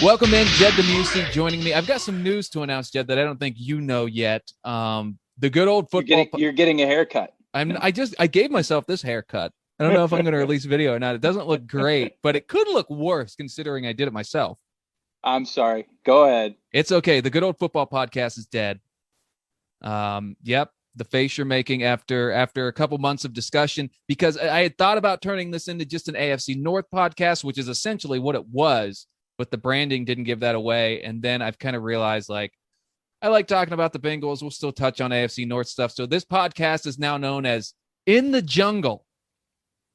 Welcome in, Jed DeMuesy joining me. I've got some news to announce, Jed, that I don't think you know yet. The good old football. You're getting a haircut. I gave myself this haircut. I don't know if I'm going to release video or not. It doesn't look great, but it could look worse considering I did it myself. I'm sorry. Go ahead. It's okay. The good old football podcast is dead. Yep. The face you're making after a couple months of discussion, because I had thought about turning this into just an AFC North podcast, which is essentially what it was, but the branding didn't give that away. And then I've kind of realized, like, I like talking about the Bengals. We'll still touch on AFC North stuff. So this podcast is now known as In the Jungle.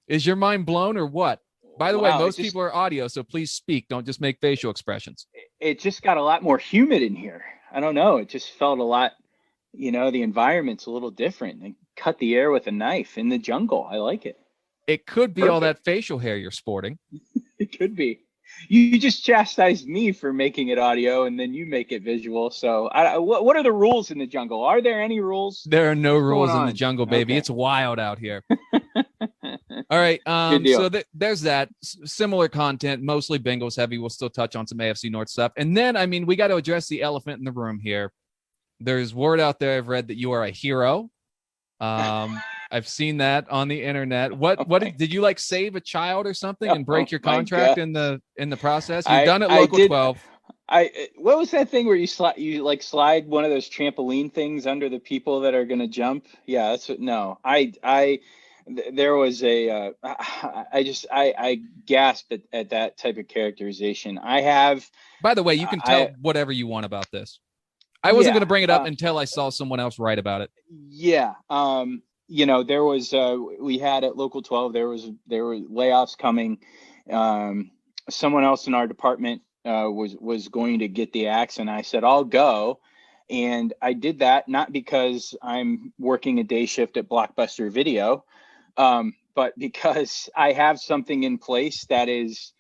Is your mind blown or what? By the way, most people are audio, so please speak. Don't just make facial expressions. It just got a lot more humid in here. I don't know. It just felt a lot, the environment's a little different. And cut the air with a knife in the jungle. I like it. It could be all that facial hair you're sporting. It could be. You just chastised me for making it audio, and then you make it visual. So what are the rules in the jungle? Are there any rules? There are no rules in the jungle, baby. Okay. It's wild out here. All right. So there's that. Similar content, mostly Bengals heavy. We'll still touch on some AFC North stuff. And then, we got to address the elephant in the room here. There's word out there I've read that you are a hero. I've seen that on the internet. What did you save a child or something and break your contract in the process? You've done it local 12. What was that thing where you slide one of those trampoline things under the people that are going to jump? Yeah, there was I gasped at that type of characterization. By the way, you can tell whatever you want about this. I wasn't going to bring it up until I saw someone else write about it. Yeah. There was, we had at local 12, there were layoffs coming. Someone else in our department, was going to get the axe, and I said, I'll go. And I did that, not because I'm working a day shift at Blockbuster Video, but because I have something in place that is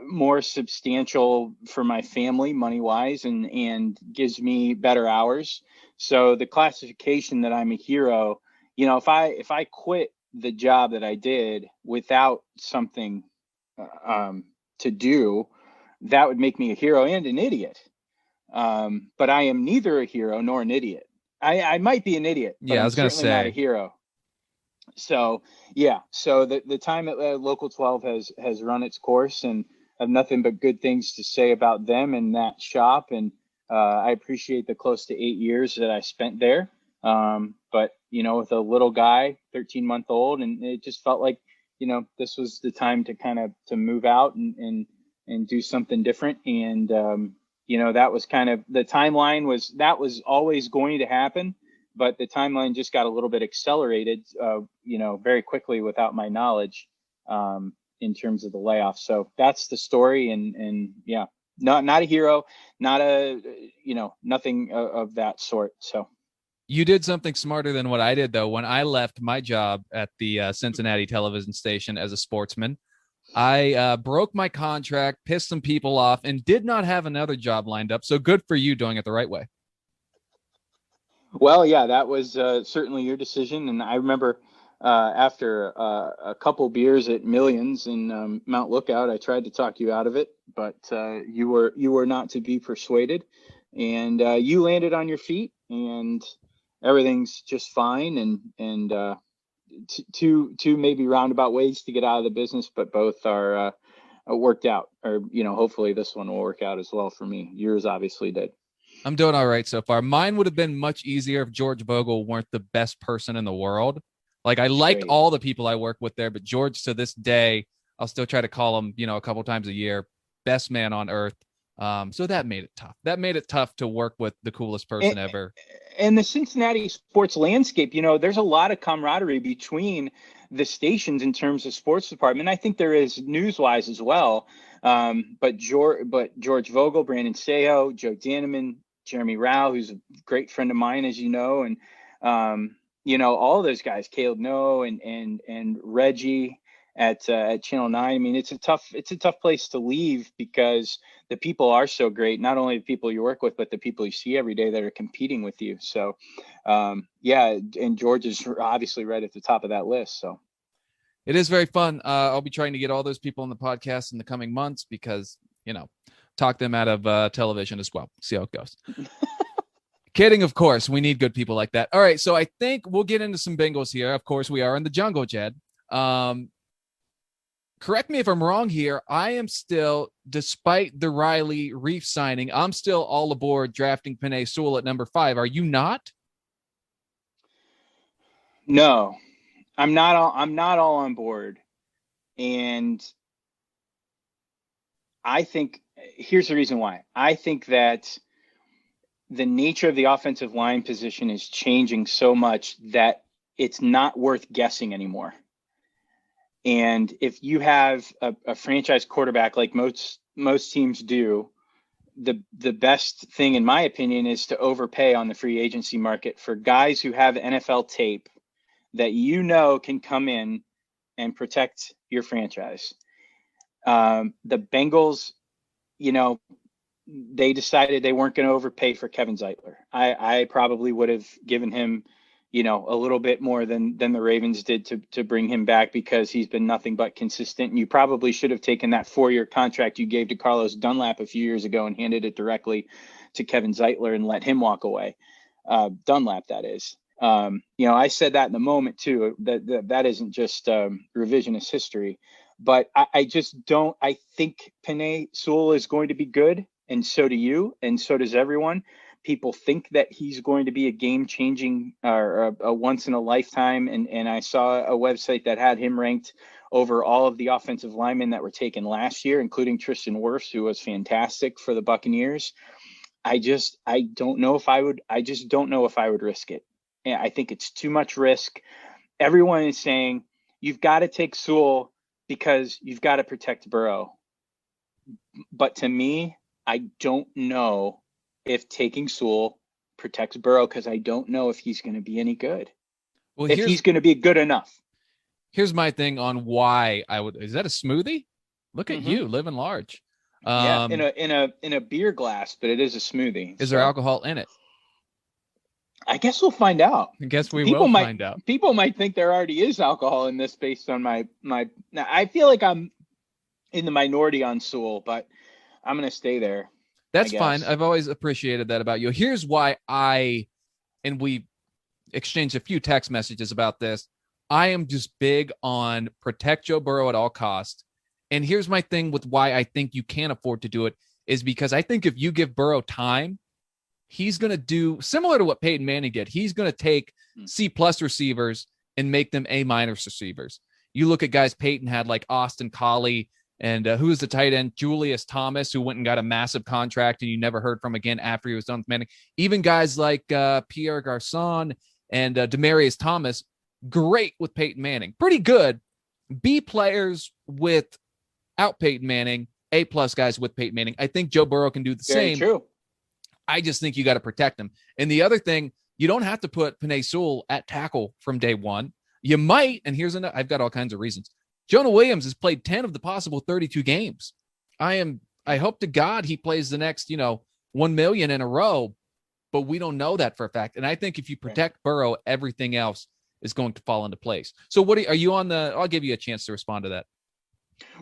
more substantial for my family money wise and gives me better hours. So the classification that I'm a hero, if I quit the job that I did without something to do, that would make me a hero and an idiot. But I am neither a hero nor an idiot. I might be an idiot, but I was going to say not a hero. So yeah, so the time at local 12 has run its course, and I have nothing but good things to say about them and that shop. And I appreciate the close to 8 years that I spent there. But with a little guy, 13-month-old, and it just felt like, this was the time to to move out and do something different. And, that was kind of the timeline was always going to happen, but the timeline just got a little bit accelerated, very quickly without my knowledge, in terms of the layoff. So that's the story. And yeah, not a hero, not nothing of that sort. So. You did something smarter than what I did, though. When I left my job at the Cincinnati television station as a sportsman, I broke my contract, pissed some people off, and did not have another job lined up. So good for you doing it the right way. Well, yeah, that was certainly your decision. And I remember after a couple beers at Millions in Mount Lookout, I tried to talk you out of it, but you were not to be persuaded. And you landed on your feet, and everything's just fine. And two maybe roundabout ways to get out of the business, but both are worked out. Or hopefully this one will work out as well for me. Yours obviously did. I'm doing all right so far. Mine would have been much easier if George Vogel weren't the best person in the world. I like all the people I work with there, but George, to this day, I'll still try to call him, a couple times a year, best man on earth. So that made it tough. That made it tough to work with the coolest person ever. And the Cincinnati sports landscape, there's a lot of camaraderie between the stations in terms of sports department. I think there is news-wise as well. But George Vogel, Brandon Seo, Joe Daneman, Jeremy Rao, who's a great friend of mine, as you know, and all those guys, Caleb Noe and Reggie at Channel 9. I mean, it's a tough place to leave because the people are so great. Not only the people you work with, but the people you see every day that are competing with you. So, yeah, and George is obviously right at the top of that list. So it is very fun. I'll be trying to get all those people on the podcast in the coming months because, talk them out of television as well. See how it goes. Kidding, of course. We need good people like that. All right, so I think we'll get into some Bengals here. Of course, we are in the jungle, Jed. Correct me if I'm wrong here. I am still, despite the Riley Reef signing, I'm still all aboard drafting Penei Sewell at number 5. Are you not? No, I'm not all on board. And I think here's the reason why. I think that the nature of the offensive line position is changing so much that it's not worth guessing anymore. And if you have a franchise quarterback like most teams do, the best thing, in my opinion, is to overpay on the free agency market for guys who have NFL tape that can come in and protect your franchise. The Bengals, they decided they weren't going to overpay for Kevin Zeitler. I probably would have given him, a little bit more than the Ravens did to bring him back, because he's been nothing but consistent. And you probably should have taken that 4-year contract you gave to Carlos Dunlap a few years ago and handed it directly to Kevin Zeitler and let him walk away. Dunlap, that is. I said that in the moment too, that isn't just revisionist history, but I think Penei Sewell is going to be good. And so do you, and so does everyone. People think that he's going to be a game-changing or a once-in-a-lifetime. And I saw a website that had him ranked over all of the offensive linemen that were taken last year, including Tristan Wirfs, who was fantastic for the Buccaneers. I just don't know if I would risk it. I think it's too much risk. Everyone is saying you've got to take Sewell because you've got to protect Burrow. But to me, I don't know if taking Sewell protects Burrow, because I don't know if he's going to be any good. Well, if he's going to be good enough. Here's my thing on why I would. Is that a smoothie? Look at you living large. Yeah, in a beer glass, but it is a smoothie. Is there alcohol in it? I guess we'll find out. I guess we will find out. People might think there already is alcohol in this based on my. Now, I feel like I'm in the minority on Sewell, but I'm going to stay there. That's fine. I've always appreciated that about you. Here's why and we exchanged a few text messages about this. I am just big on protect Joe Burrow at all costs. And here's my thing with why I think you can't afford to do it is because I think if you give Burrow time, he's going to do similar to what Peyton Manning did. He's going to take C+ receivers and make them A- receivers. You look at guys Peyton had like Austin Collie and who was the tight end? Julius Thomas, who went and got a massive contract and you never heard from again after he was done with Manning. Even guys like Pierre Garçon and Demaryius Thomas, great with Peyton Manning. Pretty good. B players without Peyton Manning, A+ guys with Peyton Manning. I think Joe Burrow can do the same. Very true. I just think you got to protect him. And the other thing, you don't have to put Penei Sewell at tackle from day one. You might, and I've got all kinds of reasons. Jonah Williams has played 10 of the possible 32 games. I hope to God he plays the next, 1 million in a row, but we don't know that for a fact. And I think if you protect Burrow, everything else is going to fall into place. So are you on I'll give you a chance to respond to that.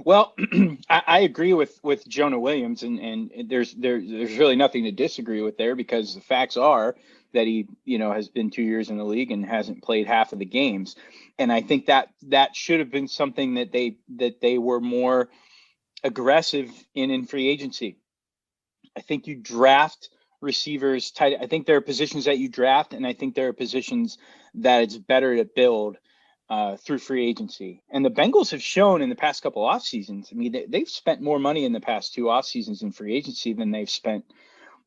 Well, I agree with Jonah Williams, and there's really nothing to disagree with there, because the facts are that he, has been 2 years in the league and hasn't played half of the games. And I think that should have been something that they were more aggressive in free agency. I think you draft receivers tight. I think there are positions that you draft, and I think there are positions that it's better to build through free agency. And the Bengals have shown in the past couple off seasons, I mean, they've spent more money in the past 2 off seasons in free agency than they've spent.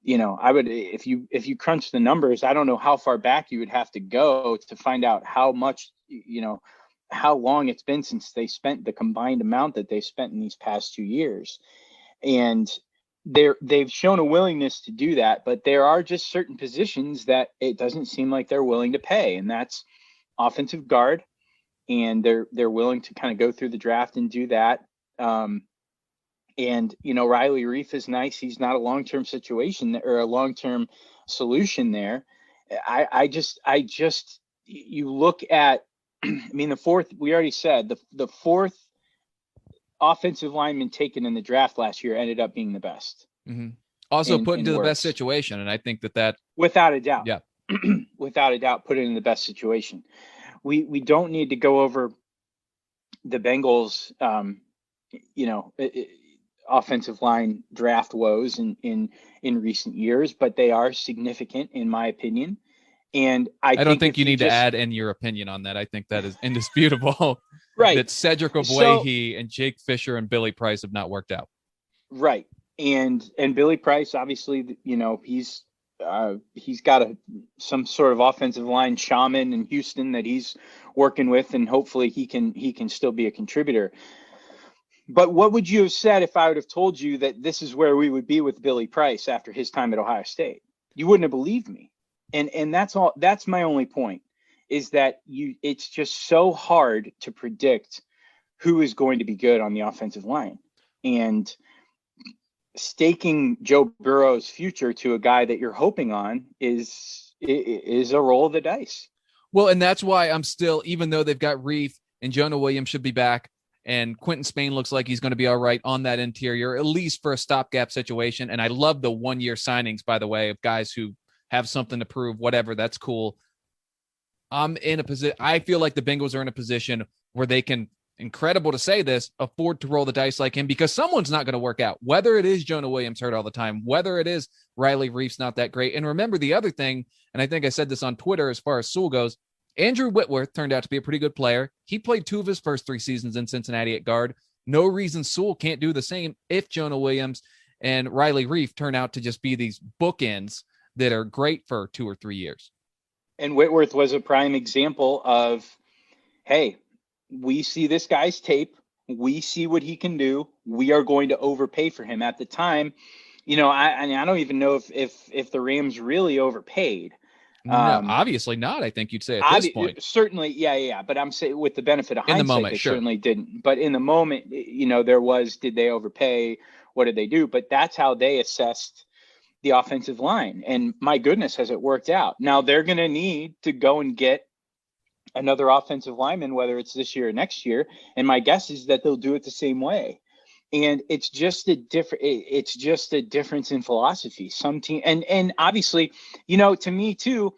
I would, if you crunch the numbers, I don't know how far back you would have to go to find out how much, how long it's been since they spent the combined amount that they spent in these past 2 years. And they've shown a willingness to do that, but there are just certain positions that it doesn't seem like they're willing to pay. And that's offensive guard. And they're willing to kind of go through the draft and do that. And, Riley Reef is nice. He's not a long-term situation or a long-term solution there. You look at, the fourth, we already said the fourth offensive lineman taken in the draft last year ended up being the best. Mm-hmm. Also put into the best works. situation. And I think that without a doubt, yeah, without a doubt, put it in the best situation. We don't need to go over the Bengals, offensive line draft woes in recent years, but they are significant in my opinion. And I don't think think if you you need to just add in your opinion on that. I think that is indisputable. right, That Cedric so Ogbuehi and Jake Fisher and Billy Price have not worked out. right, and Billy Price, obviously, he's got some sort of offensive line shaman in Houston that he's working with, and hopefully he can still be a contributor. But what would you have said if I would have told you that this is where we would be with Billy Price after his time at Ohio State? You wouldn't have believed me. And that's all. That's my only point, is that it's just so hard to predict who is going to be good on the offensive line. And staking Joe Burrow's future to a guy that you're hoping on is a roll of the dice. Well, and that's why I'm still, even though they've got Reef and Jonah Williams should be back, and Quentin Spain looks like he's going to be all right on that interior, at least for a stopgap situation. And I love the 1-year signings, by the way, of guys who have something to prove, whatever. That's cool. I'm in a position. I feel like the Bengals are in a position where they can, incredible to say this, afford to roll the dice like him, because someone's not going to work out, whether it is Jonah Williams hurt all the time, whether it is Riley Reif's not that great. And remember the other thing, and I think I said this on Twitter as far as Sewell goes, Andrew Whitworth turned out to be a pretty good player. He played 2 of his first 3 seasons in Cincinnati at guard. No reason Sewell can't do the same if Jonah Williams and Riley Reif turn out to just be these bookends that are great for 2 or 3 years. And Whitworth was a prime example of, hey, we see this guy's tape. We see what he can do. We are going to overpay for him. At the time, I don't even know if the Rams really overpaid. No, obviously not. I think you'd say at this point. Certainly, yeah. But I'm saying, with the benefit of hindsight, in the moment, they sure. certainly didn't. But in the moment, did they overpay? What did they do? But that's how they assessed the offensive line. And my goodness, has it worked out. Now they're going to need to go and get another offensive lineman, whether it's this year or next year. And my guess is that they'll do it the same way. And it's just a difference in philosophy. Some team, and obviously, to me too,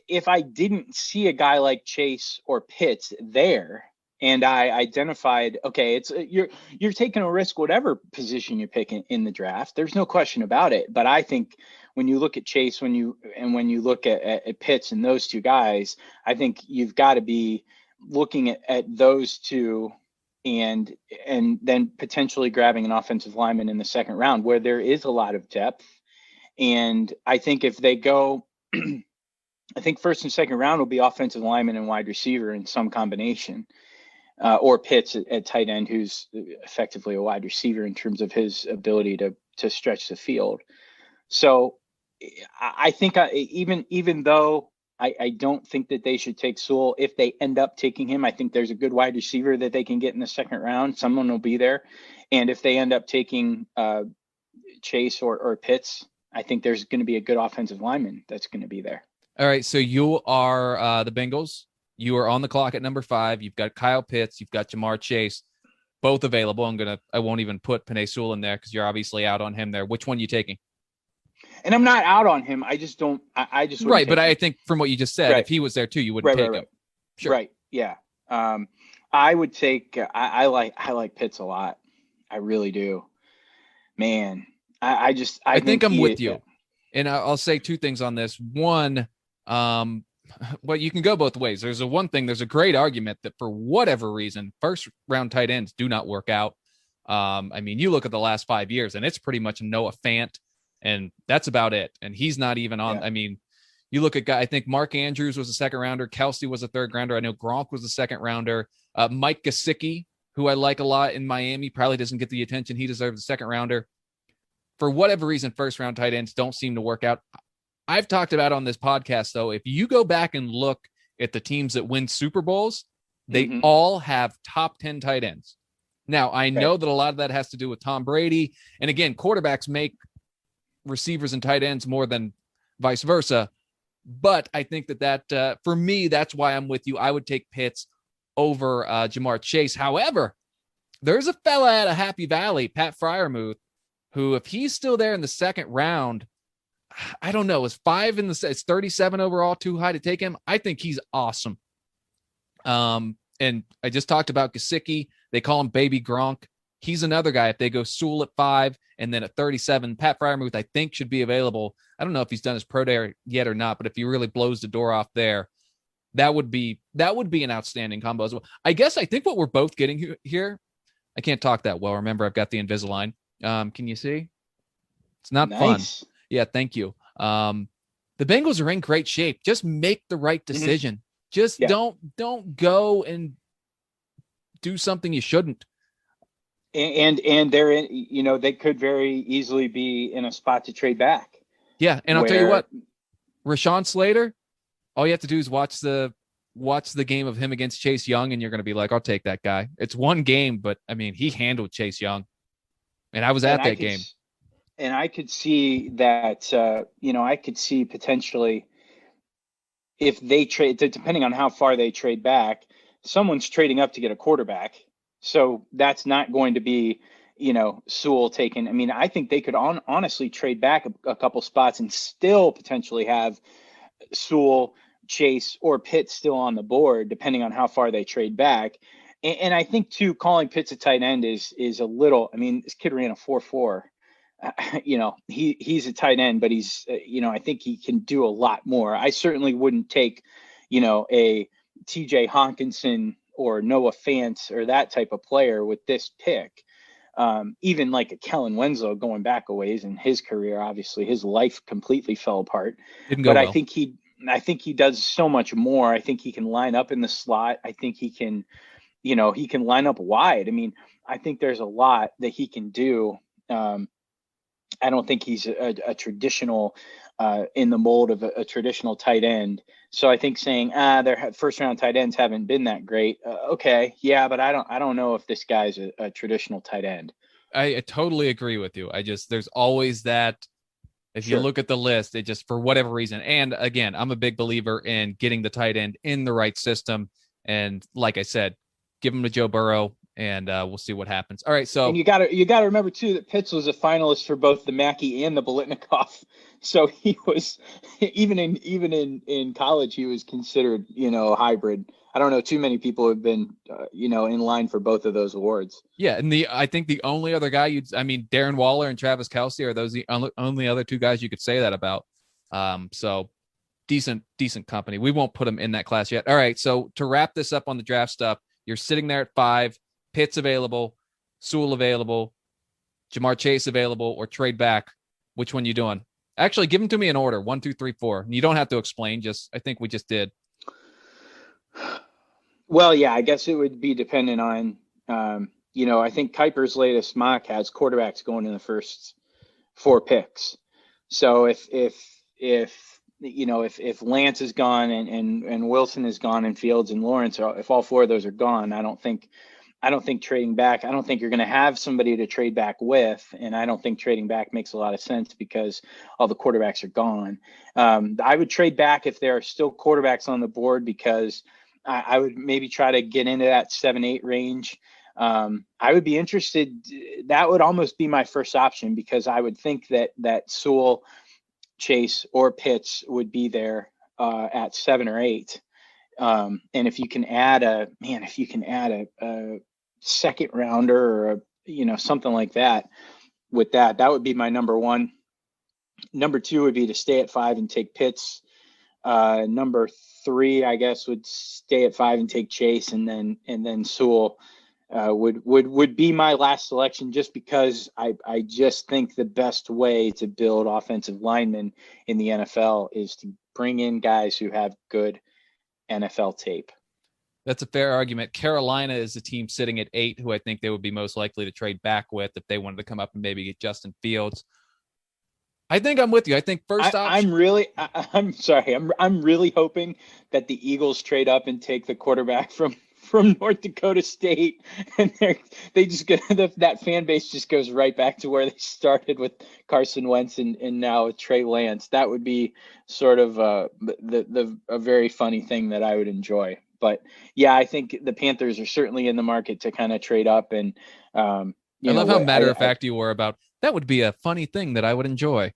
if I didn't see a guy like Chase or Pitts there, and I identified, okay, it's you're taking a risk, whatever position you pick in the draft. There's no question about it. But I think when you look at Chase, when you look at Pitts and those two guys, I think you've got to be looking at those two, and then potentially grabbing an offensive lineman in the second round where there is a lot of depth. And I think if they go, I think first and second round will be offensive lineman and wide receiver in some combination, or Pitts at tight end, who's effectively a wide receiver in terms of his ability to stretch the field. So I think even though I don't think that they should take Sewell, if they end up taking him, I think there's a good wide receiver that they can get in the second round. Someone will be there. And if they end up taking Chase or Pitts, I think there's going to be a good offensive lineman that's going to be there. All right. So you are the Bengals. You are on the clock at number 5. You've got Kyle Pitts. You've got Jamar Chase, both available. I won't even put Penei Sewell in there because you're obviously out on him there. Which one are you taking? And I'm not out on him. I just don't. I just right. But I think from what you just said, if he was there too, you wouldn't take him. Sure. Right. Yeah. I would take. I like Pitts a lot. I really do. Man, I think I'm with you. And I'll say 2 things on this. One, well, you can go both ways. There's a great argument that for whatever reason, first round tight ends do not work out. I mean, you look at the last 5 years and it's pretty much Noah Fant, and that's about it. And he's not even on. Yeah. I mean, you look at guy, I think Mark Andrews was a second rounder. Kelsey was a third rounder. I know Gronk was a second rounder. Mike Gesicki, who I like a lot in Miami, probably doesn't get the attention he deserves, a second rounder. For whatever reason, first round tight ends don't seem to work out. I've talked about on this podcast, though, if you go back and look at the teams that win Super Bowls, they all have top 10 tight ends. Now, I know that a lot of that has to do with Tom Brady. And again, quarterbacks make receivers and tight ends more than vice versa. But I think that for me, that's why I'm with you. I would take Pitts over Jamar Chase. However, there's a fella out of Happy Valley, Pat Freiermuth, who, if he's still there in the second round, I don't know, is 5 in the, it's 37 overall, too high to take him? I think he's awesome. And I just talked about Gesicki. They call him Baby Gronk. He's another guy. If they go Sewell at 5 and then at 37, Pat Freiermuth, I think, should be available. I don't know if he's done his pro day yet or not, but if he really blows the door off there, that would be an outstanding combo as well. I guess I think what we're both getting here, I can't talk that well. Remember, I've got the Invisalign. Can you see? It's not nice. fun. Yeah, thank you. The Bengals are in great shape. Just make the right decision. Mm-hmm. Just don't go and do something you shouldn't. And they're in, you know, they could very easily be in a spot to trade back. Yeah, and I'll tell you what, Rashawn Slater, all you have to do is watch the game of him against Chase Young, and you're going to be like, I'll take that guy. It's one game, but I mean, he handled Chase Young, and I was at that game. And I could see that, I could see potentially if they trade, depending on how far they trade back, someone's trading up to get a quarterback. So that's not going to be, Sewell taken. I mean, I think they could honestly trade back a couple spots and still potentially have Sewell, Chase, or Pitts still on the board, depending on how far they trade back. And I think, too, calling Pitts a tight end is a little, I mean, this kid ran a 4.4. He's a tight end, but he's, I think he can do a lot more. I certainly wouldn't take, a TJ Hawkinson or Noah Fant or that type of player with this pick. Even like a Kellen Winslow going back a ways in his career, obviously his life completely fell apart. Didn't go well. I think he does so much more. I think he can line up in the slot. I think he can, he can line up wide. I mean, I think there's a lot that he can do. I don't think he's a traditional in the mold of a traditional tight end. So I think saying their first round tight ends haven't been that great. Okay, yeah, but I don't know if this guy's a traditional tight end. I totally agree with you. There's always that. If you look at the list, it just, for whatever reason, and again, I'm a big believer in getting the tight end in the right system. And like I said, give him to Joe Burrow, and we'll see what happens. All right, so and you got to remember too that Pitts was a finalist for both the Mackey and the Biletnikoff, so he was even in college he was considered a hybrid. I don't know too many people have been in line for both of those awards. Yeah, and I think the only other guy Darren Waller and Travis Kelce are those the only other two guys you could say that about. So decent company. We won't put them in that class yet. All right, so to wrap this up on the draft stuff, you're sitting there at 5. Pitts available, Sewell available, Jamar Chase available, or trade back. Which one you doing? Actually, give them to me in order: 1, 2, 3, 4. You don't have to explain. I think we just did. Well, yeah, I guess it would be dependent on, I think Kuiper's latest mock has quarterbacks going in the first 4 picks. So if Lance is gone and Wilson is gone and Fields and Lawrence, if all 4 of those are gone, I don't think trading back, I don't think you're going to have somebody to trade back with. And I don't think trading back makes a lot of sense because all the quarterbacks are gone. I would trade back if there are still quarterbacks on the board, because I would maybe try to get into that 7-8 range. I would be interested. That would almost be my first option, because I would think that Sewell, Chase, or Pitts would be there at 7 or 8. And if you can add a second rounder or something like that with that would be my number 1. Number 2 would be to stay at 5 and take Pitts. Number 3, I guess, would stay at 5 and take Chase, and then Sewell would be my last selection, just because I just think the best way to build offensive linemen in the NFL is to bring in guys who have good NFL tape. That's a fair argument. Carolina is the team sitting at 8 who I think they would be most likely to trade back with if they wanted to come up and maybe get Justin Fields. I think I'm with you. I think first option. I'm sorry. I'm really hoping that the Eagles trade up and take the quarterback from North Dakota State, and they just get that fan base just goes right back to where they started with Carson Wentz and now with Trey Lance. That would be sort of a very funny thing that I would enjoy. But yeah, I think the Panthers are certainly in the market to kind of trade up and I love how matter of fact you were about that. Would be a funny thing that I would enjoy.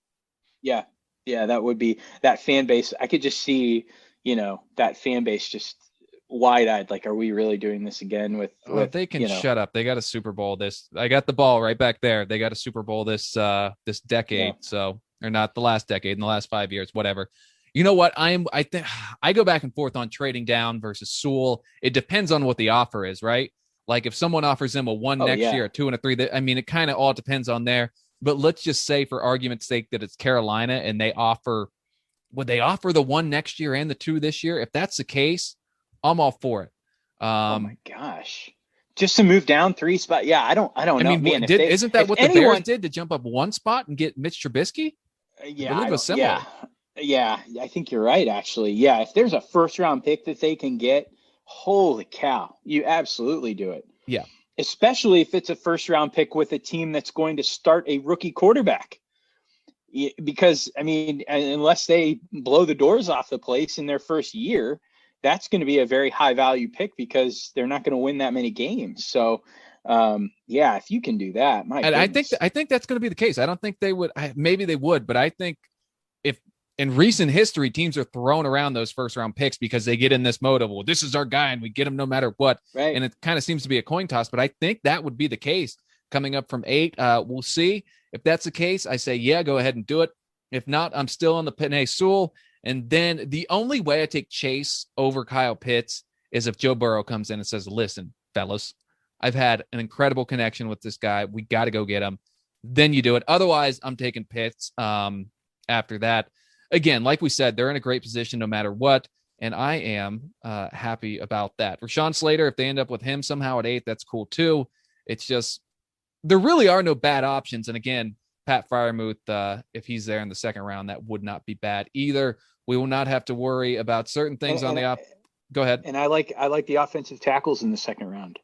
Yeah. Yeah. That would be that fan base. I could just see, that fan base just wide eyed. Like, are we really doing this again with, they can shut up. They got a Super Bowl I got the ball right back there. They got a Super Bowl this decade. Yeah. So, or not the last decade, in the last 5 years, whatever. You know what? I think I go back and forth on trading down versus Sewell. It depends on what the offer is, right? Like if someone offers him a 1 next year, a 2 and a 3, it kind of all depends on there. But let's just say, for argument's sake, that it's Carolina and would they offer the 1 next year and the 2 this year? If that's the case, I'm all for it. Oh my gosh. Just to move down 3 spots. Yeah, I don't know. Man, isn't that what the Bears did to jump up 1 spot and get Mitch Trubisky? Yeah, I believe it was similar. Yeah, I think you're right, actually. Yeah, if there's a first-round pick that they can get, holy cow, you absolutely do it. Yeah. Especially if it's a first-round pick with a team that's going to start a rookie quarterback. Because, unless they blow the doors off the place in their first year, that's going to be a very high-value pick because they're not going to win that many games. So, if you can do that, I think that's going to be the case. I don't think they would. Maybe they would, but I think if in recent history, teams are throwing around those first-round picks because they get in this mode of, well, this is our guy and we get him no matter what. Right. And it kind of seems to be a coin toss, but I think that would be the case coming up from 8. We'll see. If that's the case, I say, yeah, go ahead and do it. If not, I'm still on the Penei Sewell. And then the only way I take Chase over Kyle Pitts is if Joe Burrow comes in and says, listen, fellas, I've had an incredible connection with this guy. We got to go get him. Then you do it. Otherwise, I'm taking Pitts after that. Again, like we said, they're in a great position no matter what, and I am happy about that. Rashawn Slater, if they end up with him somehow at 8, that's cool too. It's just there really are no bad options. And again, Pat Freiermuth, if he's there in the second round, that would not be bad either. We will not have to worry about certain things on the Go ahead. And I like the offensive tackles in the second round.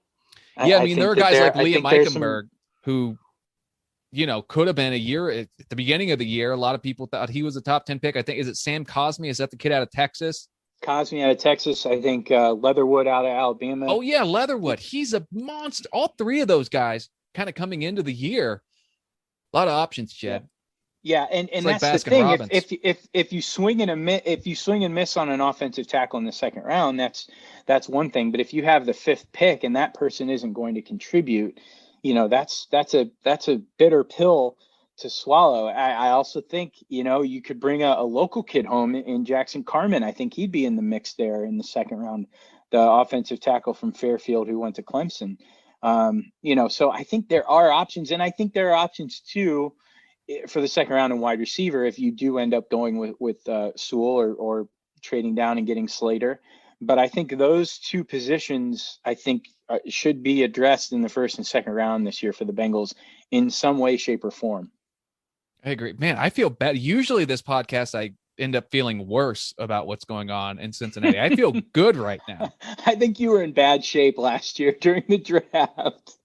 Yeah, there are guys like Liam Eichenberg who could have been a year at the beginning of the year. A lot of people thought he was a top 10 pick. I think, is it Sam Cosmi? Is that the kid out of Texas? Cosmi out of Texas. I think Leatherwood out of Alabama. Oh, yeah, Leatherwood. He's a monster. All 3 of those guys kind of coming into the year. A lot of options, Jed. Yeah, and that's like the thing. If you swing and miss on an offensive tackle in the second round, that's one thing. But if you have the 5th pick and that person isn't going to contribute, that's a bitter pill to swallow. I also think, you could bring a local kid home in Jackson Carman. I think he'd be in the mix there in the second round, the offensive tackle from Fairfield who went to Clemson. So I think there are options, and I think there are options too for the second round and wide receiver if you do end up going with Sewell or trading down and getting Slater. But I think those 2 positions, should be addressed in the first and second round this year for the Bengals in some way, shape, or form. I agree. Man, I feel bad. Usually this podcast, I end up feeling worse about what's going on in Cincinnati. I feel good right now. I think you were in bad shape last year during the draft.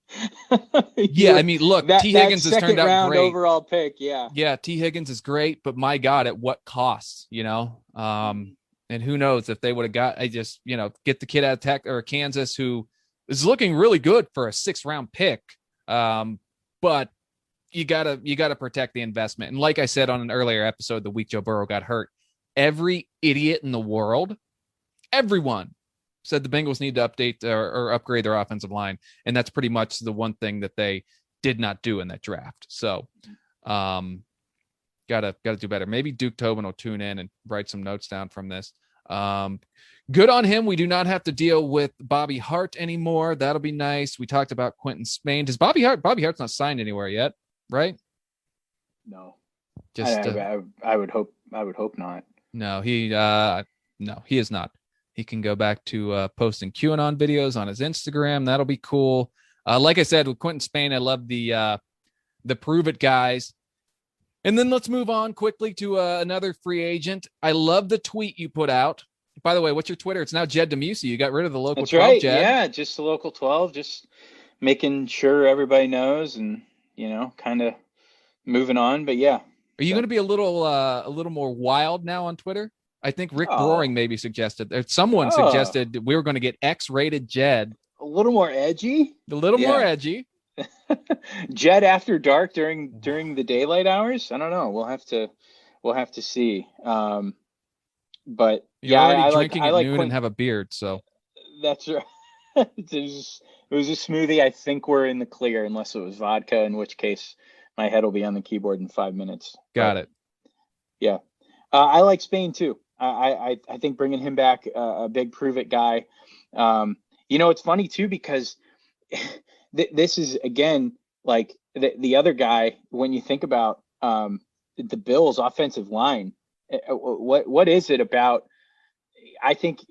Yeah, look, T. Higgins has turned out great. Overall pick, yeah. Yeah, T. Higgins is great, but my God, at what cost, And who knows if they would have got, get the kid out of Tech or Kansas who is looking really good for a 6th round pick. But you gotta protect the investment. And like I said on an earlier episode, the week Joe Burrow got hurt, every idiot in the world, everyone said the Bengals need to update or upgrade their offensive line. And that's pretty much the one thing that they did not do in that draft. So, Gotta do better. Maybe Duke Tobin will tune in and write some notes down from this. Good on him. We do not have to deal with Bobby Hart anymore. That'll be nice. We talked about Quentin Spain. Does Bobby Hart's not signed anywhere yet, right? No. I would hope not. No, he is not. He can go back to posting QAnon videos on his Instagram. That'll be cool. Like I said, with Quentin Spain, I love the Prove It guys. And then let's move on quickly to another free agent. I love the tweet you put out. By the way, what's your Twitter? It's now Jed DeMuesy. You got rid of the local 12, right. Jed. Yeah, just the local 12, just making sure everybody knows and, kind of moving on. But yeah. Are you going to be a little more wild now on Twitter? I think Rick Broering maybe suggested, or someone suggested we were going to get X-rated Jed. A little more edgy? More edgy. Jed after dark during the daylight hours. I don't know. We'll have to see. But You're yeah, already I drinking at like noon and Quentin. have a beard, so That's right. It was a smoothie. I think we're in the clear unless it was vodka, in which case my head will be on the keyboard in 5 minutes. got But it. yeah, I like Spain too. I think bringing him back, a big prove it guy. It's funny too because this is again like the other guy when you think about the Bills' offensive line. What is it about? I think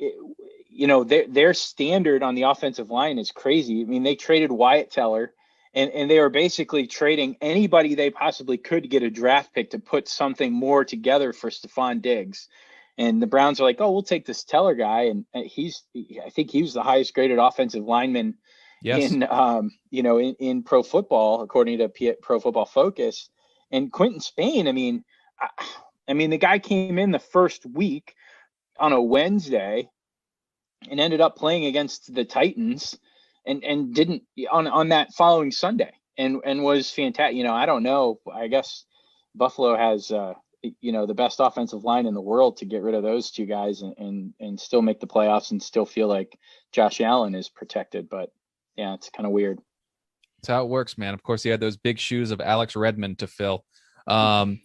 their standard on the offensive line is crazy. I mean, they traded Wyatt Teller, and they were basically trading anybody they possibly could to get a draft pick to put something more together for Stephon Diggs. And the Browns are like, oh, we'll take this Teller guy, and I think he was the highest graded offensive lineman Yes. in pro football according to Pro Football Focus. And Quentin Spain, I mean, the guy came in the first week on a Wednesday and ended up playing against the Titans and didn't on that following Sunday and was fantastic. I don't know. I guess Buffalo has the best offensive line in the world to get rid of those two guys and still make the playoffs and still feel like Josh Allen is protected. But yeah, it's kind of weird. That's how it works, man. Of course, he had those big shoes of Alex Redmond to fill. Um,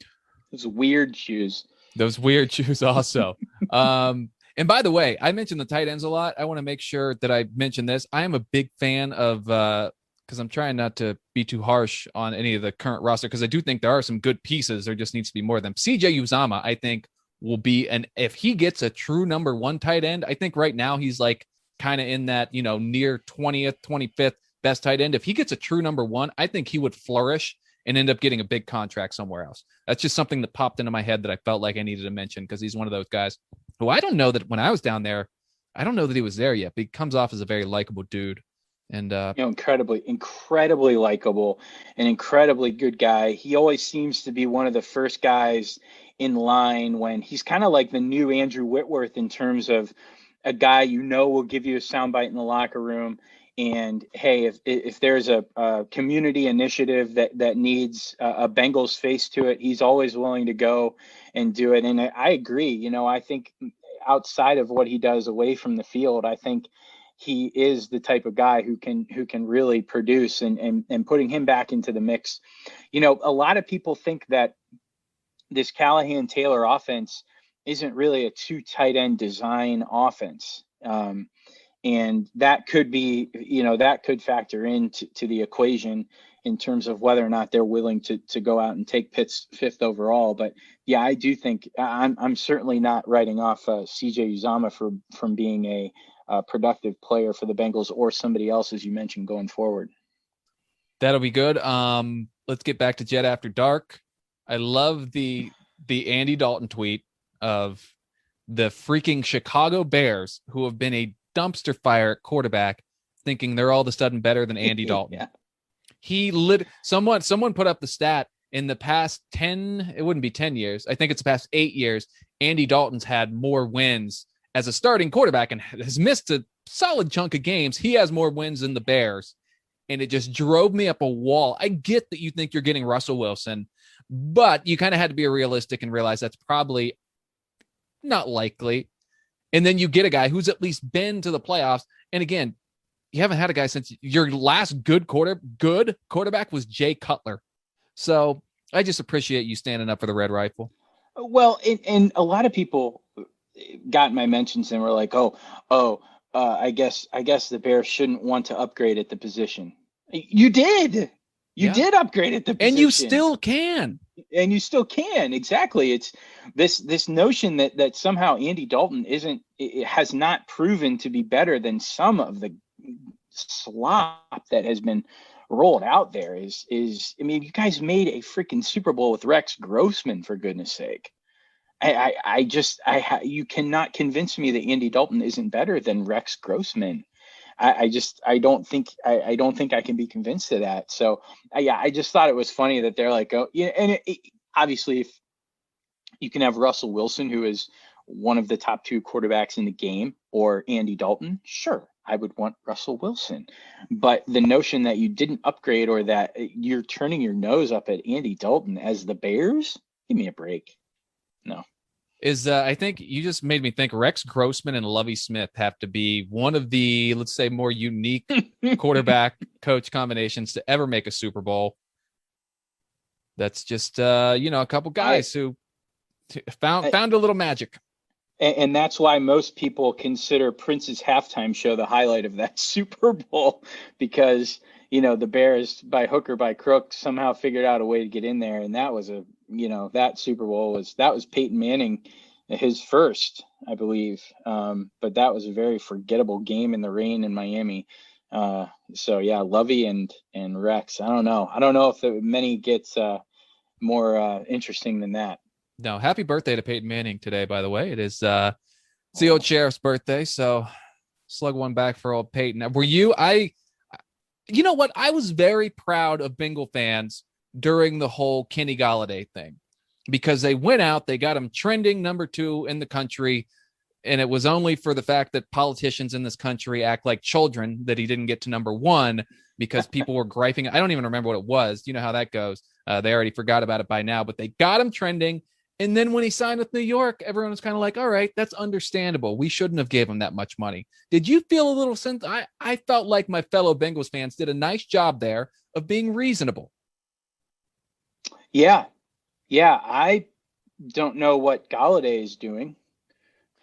Those weird shoes. those weird shoes also. And by the way, I mentioned the tight ends a lot. I want to make sure that I mention this. I am a big fan of because I'm trying not to be too harsh on any of the current roster because I do think there are some good pieces. There just needs to be more of them. CJ Uzama, I think, will be if he gets a true number one tight end, I think right now he's like kind of in that, near 20th, 25th best tight end. If he gets a true number one, I think he would flourish and end up getting a big contract somewhere else. That's just something that popped into my head that I felt like I needed to mention because he's one of those guys who I don't know that when I was down there, I don't know that he was there yet, but he comes off as a very likable dude. And incredibly likable, an incredibly good guy. He always seems to be one of the first guys in line when he's kind of like the new Andrew Whitworth in terms of a guy will give you a soundbite in the locker room. And hey, if there's a community initiative that needs a Bengals face to it, he's always willing to go and do it. And I agree. I think outside of what he does away from the field, I think he is the type of guy who can really produce and putting him back into the mix. A lot of people think that this Callahan-Taylor offense isn't really a two tight end design offense. And that could be, that could factor into the equation in terms of whether or not they're willing to go out and take Pitt's fifth overall. But yeah, I do think I'm certainly not writing off CJ Uzama from being a productive player for the Bengals or somebody else, as you mentioned, going forward. that'll be good. Let's get back to Jet After Dark. I love the Andy Dalton tweet of the freaking Chicago Bears who have been a dumpster fire at quarterback thinking they're all of a sudden better than Andy Dalton. Yeah. Someone put up the stat in the past 10, it wouldn't be 10 years. I think it's the past 8 years. Andy Dalton's had more wins as a starting quarterback and has missed a solid chunk of games. He has more wins than the Bears. And it just drove me up a wall. I get that you think you're getting Russell Wilson, but you kind of had to be realistic and realize that's probably not likely. And then you get a guy who's at least been to the playoffs. And again, you haven't had a guy since your last good quarterback was Jay Cutler. So I just appreciate you standing up for the Red Rifle. Well, and a lot of people got my mentions and were like, I guess the Bears shouldn't want to upgrade at the position. You did. You did upgrade at the position. And you still can. And you still can. Exactly. It's this notion that somehow Andy Dalton has not proven to be better than some of the slop that has been rolled out there is I mean, you guys made a freaking Super Bowl with Rex Grossman, for goodness sake. You cannot convince me that Andy Dalton isn't better than Rex Grossman. I don't think I can be convinced of that. So I just thought it was funny that they're like, oh yeah. And obviously if you can have Russell Wilson, who is one of the top two quarterbacks in the game, or Andy Dalton, sure. I would want Russell Wilson. But the notion that you didn't upgrade or that you're turning your nose up at Andy Dalton as the Bears, give me a break. No. I think you just made me think Rex Grossman and Lovie Smith have to be one of the, let's say, more unique quarterback coach combinations to ever make a Super Bowl. That's just, a couple guys who found a little magic. And that's why most people consider Prince's halftime show the highlight of that Super Bowl, because, the Bears, by hook or by crook, somehow figured out a way to get in there. And that was that Super Bowl was Peyton Manning, his first, I believe. But that was a very forgettable game in the rain in Miami. So yeah, Lovey and Rex. I don't know if many gets more interesting than that. No, happy birthday to Peyton Manning today, by the way. It is it's the old sheriff's birthday, so slug one back for old Peyton. Were you? You know what? I was very proud of Bengal fans during the whole Kenny Golladay thing, because they went out, they got him trending number 2 in the country, and it was only for the fact that politicians in this country act like children that he didn't get to number 1, because people were griping. I don't even remember what it was. You know how that goes. They already forgot about it by now, but they got him trending. And then when he signed with New York, everyone was kind of like, all right, that's understandable. We shouldn't have gave him that much money. Did you feel a little sense? I felt like my fellow Bengals fans did a nice job there of being reasonable. Yeah. I don't know what Golladay is doing.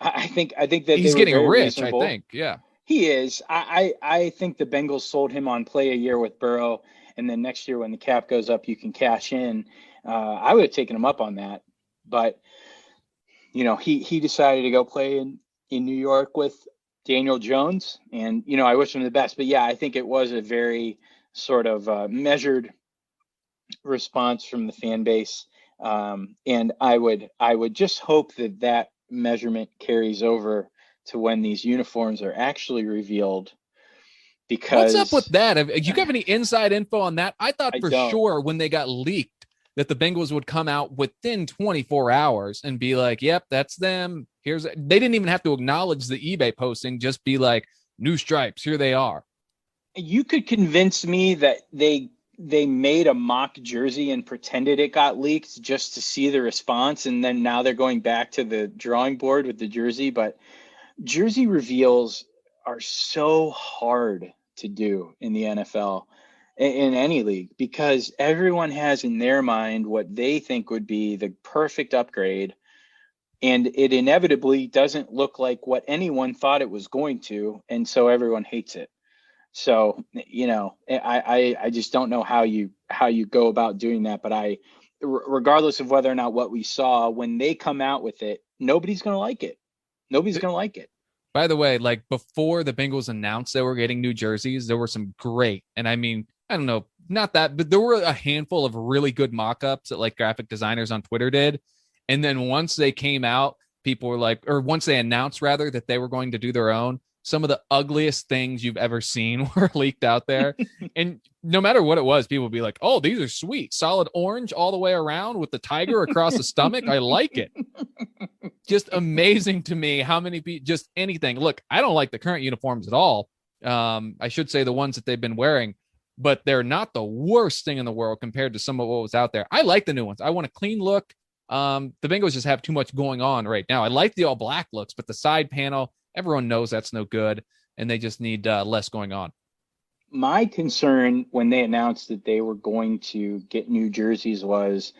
I think that he's they were getting very rich, reasonable. I think. Yeah. He is. I think the Bengals sold him on play a year with Burrow, and then next year when the cap goes up, you can cash in. I would have taken him up on that. But, he decided to go play in New York with Daniel Jones. And, I wish him the best. But, yeah, I think it was a very sort of measured response from the fan base. And I would just hope that measurement carries over to when these uniforms are actually revealed. Because what's up with that? You have any inside info on that? I thought sure when they got leaked that the Bengals would come out within 24 hours and be like, yep, that's them. They didn't even have to acknowledge the eBay posting, just be like, new stripes, here they are. You could convince me that they made a mock jersey and pretended it got leaked just to see the response, and then now they're going back to the drawing board with the jersey. But jersey reveals are so hard to do in the NFL, in any league, because everyone has in their mind what they think would be the perfect upgrade, and it inevitably doesn't look like what anyone thought it was going to, and so everyone hates it. So, I just don't know how you go about doing that. But regardless of whether or not what we saw, when they come out with it, nobody's going to like it. Nobody's going to like it. By the way, like before the Bengals announced they were getting new jerseys, there were some great, and I mean, I don't know, not that, but there were a handful of really good mock-ups that like graphic designers on Twitter did. And then once they came out, people were like, or once they announced rather that they were going to do their own, some of the ugliest things you've ever seen were leaked out there. And no matter what it was, people would be like, oh, these are sweet. Solid orange all the way around with the tiger across the stomach. I like it. Just amazing to me how many people, just anything. Look, I don't like the current uniforms at all. I should say the ones that they've been wearing, but they're not the worst thing in the world compared to some of what was out there. I like the new ones. I want a clean look. The Bengals just have too much going on right now. I like the all black looks, but the side panel, everyone knows that's no good, and they just need less going on. My concern when they announced that they were going to get new jerseys was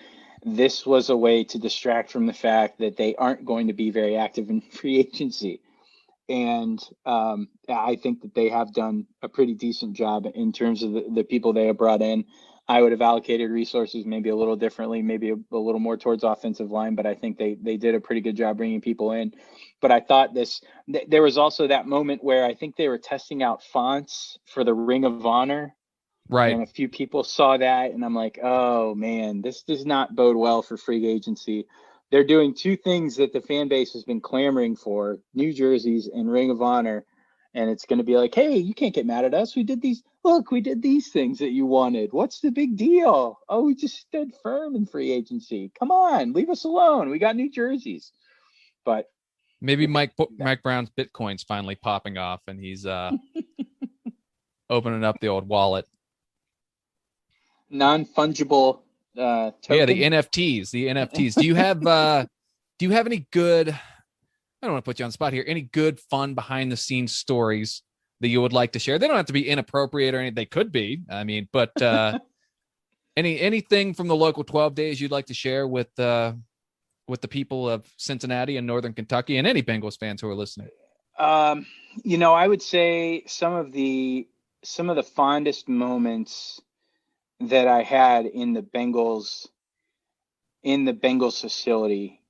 this was a way to distract from the fact that they aren't going to be very active in free agency. And I think that they have done a pretty decent job in terms of the people they have brought in. I would have allocated resources maybe a little differently, maybe a little more towards offensive line, but I think they did a pretty good job bringing people in. But I thought there was also that moment where I think they were testing out fonts for the Ring of Honor. Right. And a few people saw that, and I'm like, oh, man, this does not bode well for free agency. They're doing two things that the fan base has been clamoring for, new jerseys and Ring of Honor. And it's going to be like, hey, you can't get mad at us. We did these things that you wanted. What's the big deal? Oh, we just stood firm in free agency. Come on, leave us alone. We got new jerseys. But Maybe Mike Brown's Bitcoin's finally popping off, and he's opening up the old wallet. Non-fungible token. Yeah, the NFTs. Do you have any good, I don't want to put you on the spot here, any good fun behind the scenes stories that you would like to share? They don't have to be inappropriate or anything. They could be. I mean, but anything from the local 12 days you'd like to share with the people of Cincinnati and Northern Kentucky and any Bengals fans who are listening? I would say some of the fondest moments that I had in the Bengals facility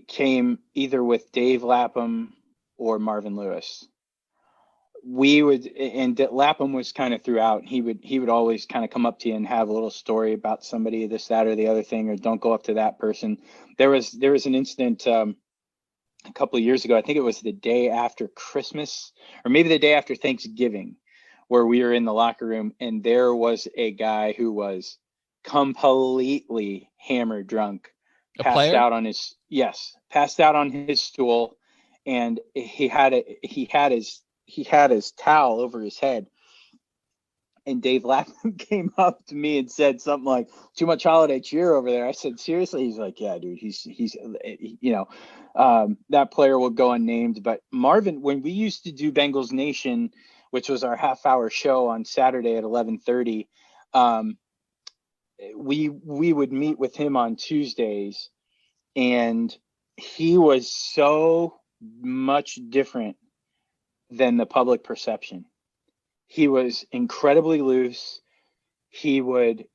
came either with Dave Lapham or Marvin Lewis. Lapham was kind of throughout. He would always kind of come up to you and have a little story about somebody, this, that, or the other thing, or don't go up to that person. There was an incident a couple of years ago. I think it was the day after Christmas, or maybe the day after Thanksgiving, where we were in the locker room and there was a guy who was completely hammered drunk, passed out on his stool, and he had his towel over his head. And Dave Lapham came up to me and said something like, "Too much holiday cheer over there." I said, "Seriously?" He's like, "Yeah, dude, he's that player will go unnamed." But Marvin, when we used to do Bengals Nation, which was our half-hour show on Saturday at 11:30, we would meet with him on Tuesdays, and he was so much different than the public perception. He was incredibly loose. He knew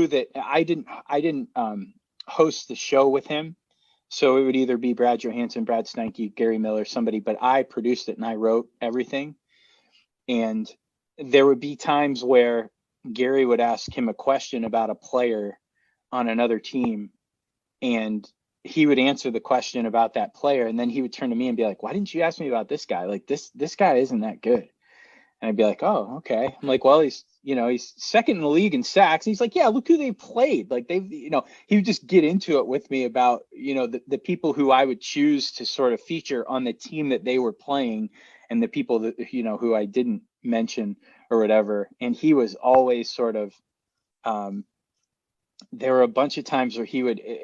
that I didn't host the show with him. So it would either be Brad Johansson, Brad Steinke, Gary Miller, somebody, but I produced it and I wrote everything. And there would be times where Gary would ask him a question about a player on another team, and he would answer the question about that player. And then he would turn to me and be like, "Why didn't you ask me about this guy? Like this guy isn't that good." And I'd be like, "Oh, okay." I'm like, "Well, he's second in the league in sacks." And he's like, "Yeah, look who they played." Like he would just get into it with me about, the people who I would choose to sort of feature on the team that they were playing, and the people that, who I didn't mention or whatever. And he was always sort of, there were a bunch of times where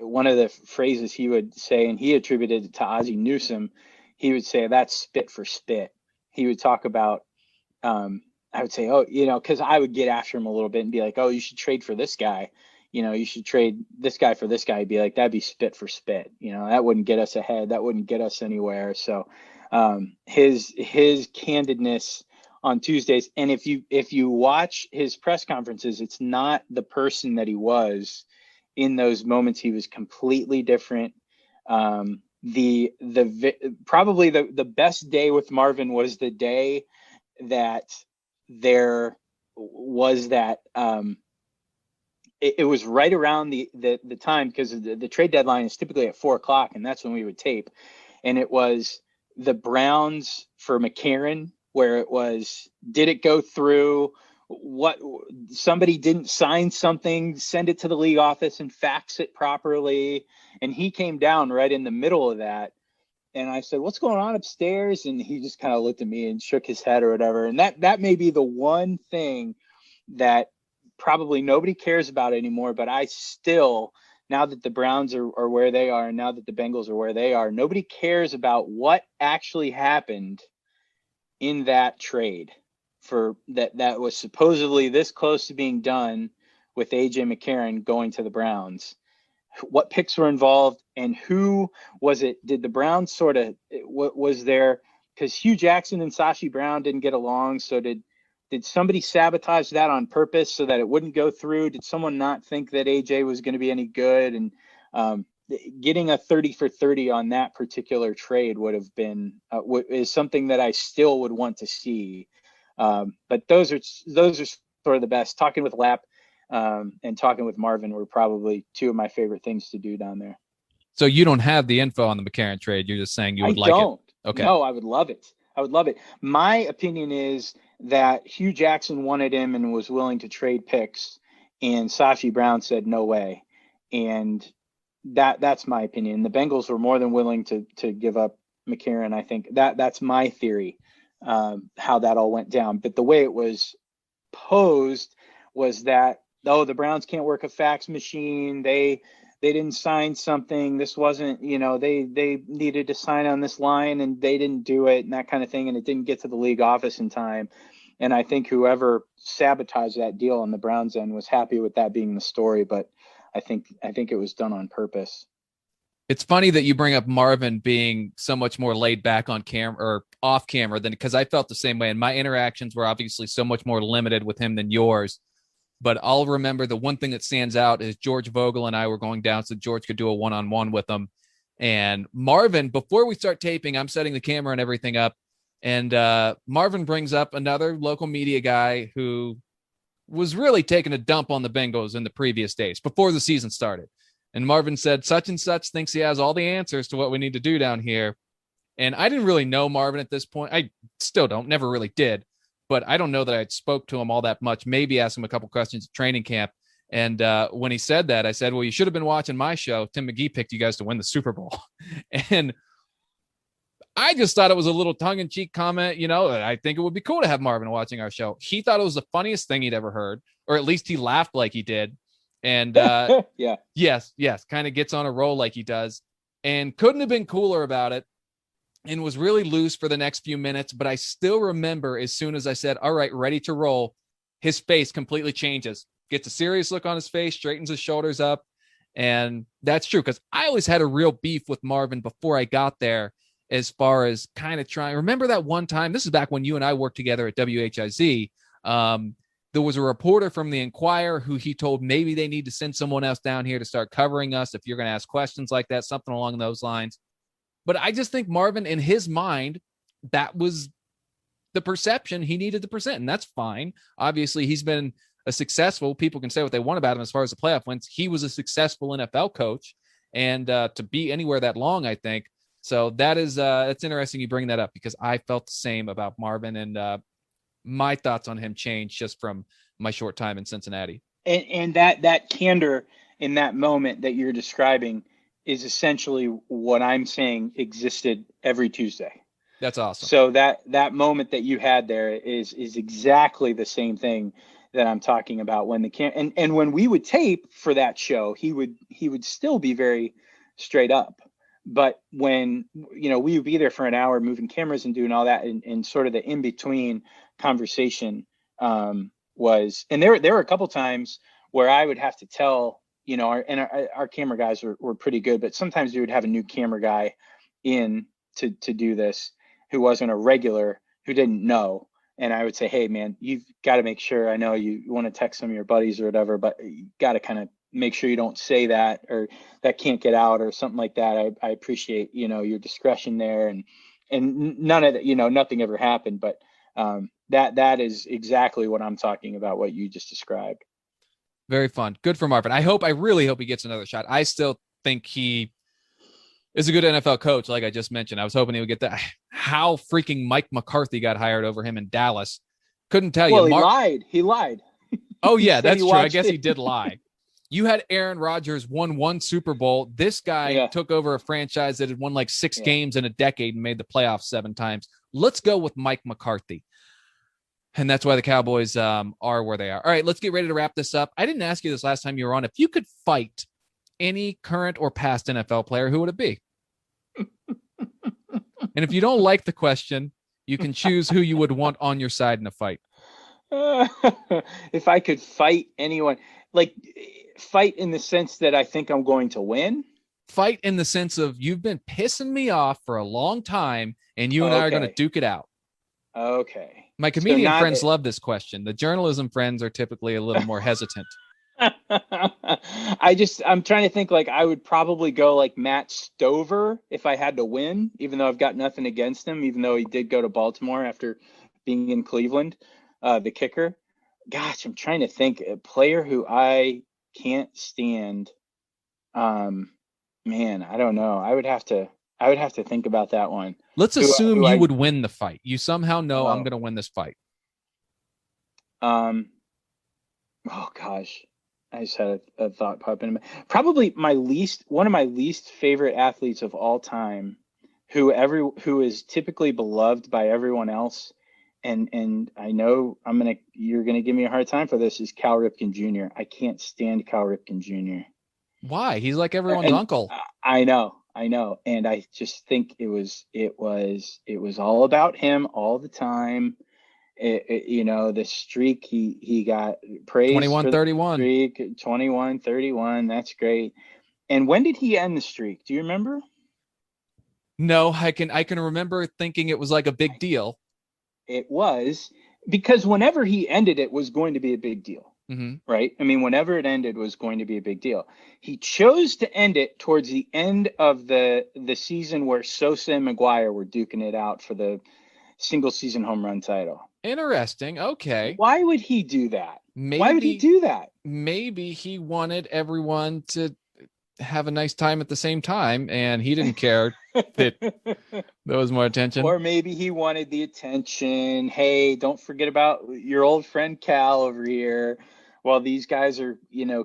one of the phrases he would say, and he attributed it to Ozzie Newsome, he would say, "That's spit for spit." He would talk about, I would say, "Oh, because I would get after him a little bit and be like, 'Oh, you should trade for this guy. You should trade this guy for this guy.'" He'd be like, "That'd be spit for spit. That wouldn't get us ahead. That wouldn't get us anywhere." So his candidness on Tuesdays, and if you watch his press conferences, it's not the person that he was in those moments. He was completely different. Probably the best day with Marvin was the day that there was that it was right around the time, because the trade deadline is typically at 4:00, and that's when we would tape. And it was the Browns for McCarron, where it was, did it go through? What, somebody didn't sign something, send it to the league office and fax it properly. And he came down right in the middle of that. And I said, "What's going on upstairs?" And he just kind of looked at me and shook his head or whatever. And that may be the one thing that probably nobody cares about anymore. But I still, now that the Browns are where they are, and now that the Bengals are where they are, nobody cares about what actually happened in that trade for that was supposedly this close to being done, with AJ McCarron going to the Browns. What picks were involved, and who was it? Did the Browns sort of, what was there? Because Hugh Jackson and Sashi Brown didn't get along. So did somebody sabotage that on purpose so that it wouldn't go through? Did someone not think that AJ was going to be any good? And getting a 30 for 30 on that particular trade would have been is something that I still would want to see. But those are sort of the best. Talking with Lap and talking with Marvin were probably two of my favorite things to do down there. So you don't have the info on the McCarron trade. You're just saying you would like it. Okay. No, I would love it. My opinion is that Hugh Jackson wanted him and was willing to trade picks, and Sashi Brown said no way. And that's my opinion. The Bengals were more than willing to give up McCarron. I think that's my theory, how that all went down. But the way it was posed was that, oh, the Browns can't work a fax machine. They didn't sign something. This wasn't, they needed to sign on this line and they didn't do it, and that kind of thing. And it didn't get to the league office in time. And I think whoever sabotaged that deal on the Browns end was happy with that being the story. But I think it was done on purpose. It's funny that you bring up Marvin being so much more laid back on camera or off camera than, because I felt the same way. And my interactions were obviously so much more limited with him than yours. But I'll remember the one thing that stands out is George Vogel and I were going down so George could do a one-on-one with him. And Marvin, before we start taping, I'm setting the camera and everything up. And Marvin brings up another local media guy who was really taking a dump on the Bengals in the previous days before the season started. And Marvin said, such and such thinks he has all the answers to what we need to do down here. And I didn't really know Marvin at this point. I still don't, never really did. But I don't know that I spoke to him all that much, maybe asked him a couple questions at training camp. And when he said that, I said, well, you should have been watching my show. Tim McGee picked you guys to win the Super Bowl. And I just thought it was a little tongue-in-cheek comment. I think it would be cool to have Marvin watching our show. He thought it was the funniest thing he'd ever heard, or at least he laughed like he did. And yeah, yes, kind of gets on a roll like he does, and couldn't have been cooler about it, and was really loose for the next few minutes. But I still remember, as soon as I said, all right, ready to roll, his face completely changes, gets a serious look on his face, straightens his shoulders up. And that's true, because I always had a real beef with Marvin before I got there, as far as kind of trying. Remember that one time, this is back when you and I worked together at WHIZ. There was a reporter from the Enquirer who he told maybe they need to send someone else down here to start covering us if you're going to ask questions like that, something along those lines. But I just think Marvin, in his mind, that was the perception he needed to present, and that's fine. Obviously, he's been a successful, people can say what they want about him as far as the playoff wins. He was a successful NFL coach, and to be anywhere that long, I think. So that's interesting you bring that up, because I felt the same about Marvin, and my thoughts on him changed just from my short time in Cincinnati. And that candor in that moment that you're describing is essentially what I'm saying existed every Tuesday. That's awesome. So that moment that you had there is exactly the same thing that I'm talking about. When and when we would tape for that show, he would still be very straight up. But when, we would be there for an hour moving cameras and doing all that, and sort of the in-between conversation was, and there were a couple times where I would have to tell, our camera guys were pretty good, but sometimes we would have a new camera guy in to do this who wasn't a regular, who didn't know. And I would say, hey, man, you've got to make sure, I know you want to text some of your buddies or whatever, but you got to kind of make sure you don't say that, or that can't get out, or something like that. I appreciate, your discretion there, and none of that, nothing ever happened, but that is exactly what I'm talking about, what you just described. Very fun. Good for Marvin. I really hope he gets another shot. I still think he is a good NFL coach. Like I just mentioned, I was hoping he would get that. How freaking Mike McCarthy got hired over him in Dallas. Couldn't tell you. Well, he lied. Oh yeah, that's true. I guess he did lie. You had Aaron Rodgers won one Super Bowl. This guy took over a franchise that had won like 6 games in a decade and made the playoffs 7 times. Let's go with Mike McCarthy. And that's why the Cowboys are where they are. All right, let's get ready to wrap this up. I didn't ask you this last time you were on. If you could fight any current or past NFL player, who would it be? And if you don't like the question, you can choose who you would want on your side in a fight. If I could fight anyone, like fight in the sense that I think I'm going to win? Fight in the sense of, you've been pissing me off for a long time, and you and I are going to duke it out. Okay. My comedian friends love this question. The journalism friends are typically a little more hesitant. I'm trying to think, like, I would probably go like Matt Stover if I had to win, even though I've got nothing against him, even though he did go to Baltimore after being in Cleveland, the kicker. Gosh, I'm trying to think a player who I can't stand. Man, I don't know. I would have to think about that one. Let's assume you would win the fight. You somehow know I'm going to win this fight. Oh gosh. I just had a thought pop in. Probably one of my least favorite athletes of all time, who is typically beloved by everyone else, and I know you're gonna give me a hard time for this, is Cal Ripken Jr. I can't stand Cal Ripken Jr. Why? He's like everyone's uncle. I know, and I just think it was all about him all the time. The streak, he got praised 21-31 streak. 21-31, that's great. And when did he end the streak? Do you remember? No, I can remember thinking it was like a big deal. It was, because whenever he ended it was going to be a big deal. Mm-hmm. Right? I mean, whenever it ended was going to be a big deal. He chose to end it towards the end of the season where Sosa and McGuire were duking it out for the single season home run title. Interesting. Okay. Why would he do that? Maybe he wanted everyone to have a nice time at the same time, and he didn't care that there was more attention. Or maybe he wanted the attention. Hey, don't forget about your old friend Cal over here. While these guys are,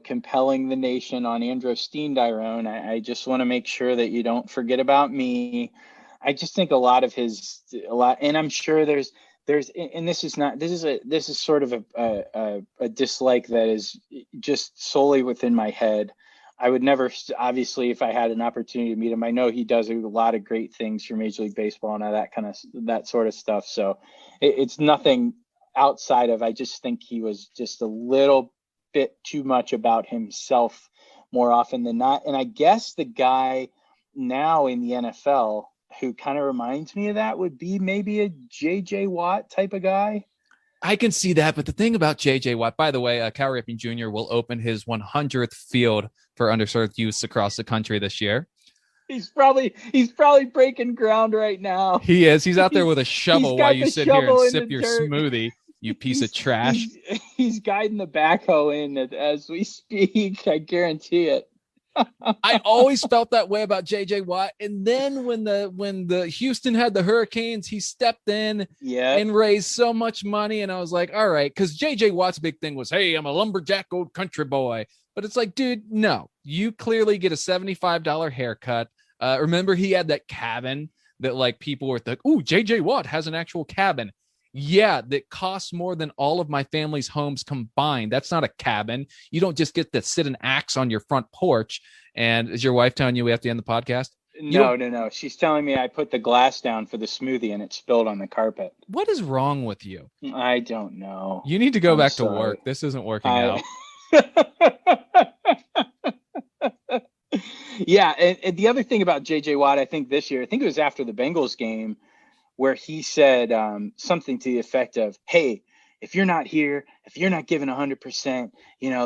compelling the nation on Andros Steendirone, I just want to make sure that you don't forget about me. I just think a lot, and I'm sure there's, and this is sort of a dislike that is just solely within my head. I would never, obviously, if I had an opportunity to meet him, I know he does a lot of great things for Major League Baseball and that sort of stuff. So it's nothing outside of, I just think he was just a little bit too much about himself more often than not. And I guess the guy now in the NFL who kind of reminds me of that would be maybe a JJ Watt type of guy. I can see that, but the thing about JJ Watt, by the way, Cal Ripken Jr. will open his 100th field for underserved youths across the country this year. He's probably breaking ground right now. He is. He's out there with a shovel while you sit here and sip your dirt. Smoothie, you piece of trash. He's guiding the backhoe in as we speak. I guarantee it. I always felt that way about JJ Watt, and then when the Houston had the Hurricanes, he stepped in and raised so much money, and I was like, all right, because JJ Watt's big thing was, hey, I'm a lumberjack old country boy, but it's like, dude, no, you clearly get a $75 haircut. Remember, he had that cabin that like people were like, ooh, JJ Watt has an actual cabin. Yeah, that costs more than all of my family's homes combined. That's not a cabin. You don't just get to sit an axe on your front porch. And is your wife telling you we have to end the podcast? No. She's telling me I put the glass down for the smoothie and it spilled on the carpet. What is wrong with you? I don't know. You need to go back to work. This isn't working out. Yeah, and the other thing about JJ Watt, I think this year, I think it was after the Bengals game, where he said something to the effect of, hey, if you're not here, if you're not giving 100%,